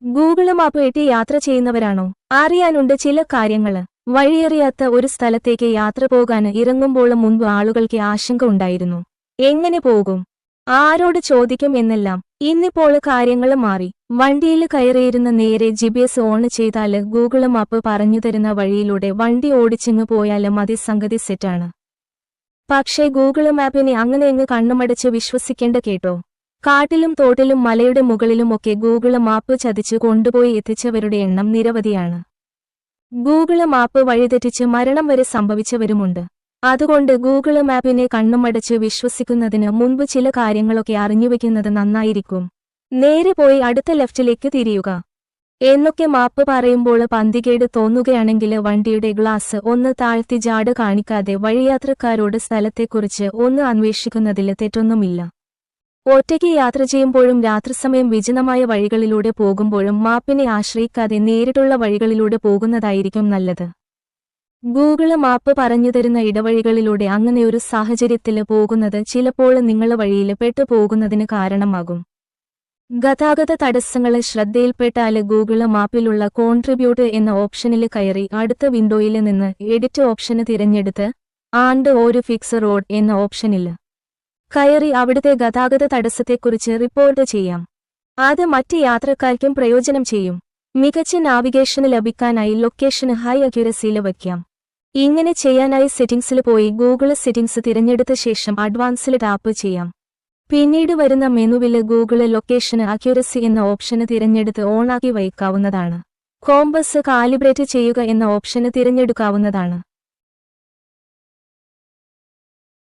Google map ഇട്ട് യാത്ര ചെയ്യുന്നവരാണോ? അറിയാനുണ്ട് ചില കാര്യങ്ങള്. വഴിയറിയാത്ത ഒരു സ്ഥലത്തേക്ക് യാത്ര പോകാൻ ഇറങ്ങുമ്പോൾ മുൻപ് ആളുകൾക്ക് ആശങ്ക ഉണ്ടായിരുന്നു. എങ്ങനെ പോകും, ആരോട് ചോദിക്കും എന്നെല്ലാം. ഇന്നിപ്പോൾ കാര്യങ്ങള് മാറി. വണ്ടിയിൽ കയറിയിരുന്ന നേരെ GPS ഓൺ ചെയ്താല് ഗൂഗിൾ മാപ്പ് പറഞ്ഞുതരുന്ന വഴിയിലൂടെ വണ്ടി ഓടിച്ചിങ്ങ് പോയാല് മതി, സംഗതി സെറ്റാണ്. പക്ഷേ ഗൂഗിൾ മാപ്പിനെ അങ്ങനെയങ്ങ് കണ്ണുമടച്ച് വിശ്വസിക്കേണ്ട കേട്ടോ. കാട്ടിലും തോട്ടിലും മലയുടെ മുകളിലുമൊക്കെ ഗൂഗിൾ മാപ്പ് ചതിച്ച് കൊണ്ടുപോയി എത്തിച്ചവരുടെ എണ്ണം നിരവധിയാണ്. ഗൂഗിൾ മാപ്പ് വഴിതെറ്റിച്ച് മരണം വരെ സംഭവിച്ചവരുമുണ്ട്. അതുകൊണ്ട് ഗൂഗിൾ മാപ്പിനെ കണ്ണുമടച്ച് വിശ്വസിക്കുന്നതിന് മുൻപ് ചില കാര്യങ്ങളൊക്കെ അറിഞ്ഞുവെക്കുന്നത് നന്നായിരിക്കും. നേരെ പോയി അടുത്ത ലെഫ്റ്റിലേക്ക് തിരിയുക എന്നൊക്കെ മാപ്പ് പറയുമ്പോൾ പന്തികേട് തോന്നുകയാണെങ്കിൽ വണ്ടിയുടെ ഗ്ലാസ് ഒന്ന് താഴ്ത്തി ജാട കാണിക്കാതെ വഴിയാത്രക്കാരോട് സ്ഥലത്തെക്കുറിച്ച് ഒന്ന് അന്വേഷിക്കുന്നതിൽ തെറ്റൊന്നുമില്ല. ഒറ്റയ്ക്ക് യാത്ര ചെയ്യുമ്പോഴും രാത്രിസമയം വിജനമായ വഴികളിലൂടെ പോകുമ്പോഴും മാപ്പിനെ ആശ്രയിക്കാതെ നേരിട്ടുള്ള വഴികളിലൂടെ പോകുന്നതായിരിക്കും നല്ലത്. ഗൂഗിൾ മാപ്പ് പറഞ്ഞുതരുന്ന ഇടവഴികളിലൂടെ അങ്ങനെയൊരു സാഹചര്യത്തില് പോകുന്നത് ചിലപ്പോൾ നിങ്ങൾ വഴിയിൽ പെട്ടുപോകുന്നതിന് കാരണമാകും. ഗതാഗത തടസ്സങ്ങള് ശ്രദ്ധയിൽപ്പെട്ടാല് ഗൂഗിൾ മാപ്പിലുള്ള കോൺട്രിബ്യൂട്ട് എന്ന ഓപ്ഷനില് കയറി അടുത്ത വിൻഡോയില് നിന്ന് എഡിറ്റ് ഓപ്ഷന് തിരഞ്ഞെടുത്ത് ആൻഡ് ഒരു ഫിക്സ് റോഡ് എന്ന ഓപ്ഷനില് കയറി അവിടുത്തെ ഗതാഗത തടസ്സത്തെക്കുറിച്ച് റിപ്പോർട്ട് ചെയ്യാം. അത് മറ്റ് യാത്രക്കാർക്കും പ്രയോജനം ചെയ്യും. മികച്ച നാവിഗേഷന് ലഭിക്കാനായി ലൊക്കേഷന് ഹൈ അക്യുറസിയിൽ വയ്ക്കാം. ഇങ്ങനെ ചെയ്യാനായി സെറ്റിംഗ്സിൽ പോയി ഗൂഗിൾ സെറ്റിംഗ്സ് തിരഞ്ഞെടുത്ത ശേഷം അഡ്വാൻസിൽ ടാപ്പ് ചെയ്യാം. പിന്നീട് വരുന്ന മെനുവില് ഗൂഗിൾ ലൊക്കേഷന് അക്യുറസി എന്ന ഓപ്ഷന് തിരഞ്ഞെടുത്ത് ഓണാക്കി വയ്ക്കാവുന്നതാണ്. കോമ്പസ് കാലിബ്രേറ്റ് ചെയ്യുക എന്ന ഓപ്ഷന് തിരഞ്ഞെടുക്കാവുന്നതാണ്.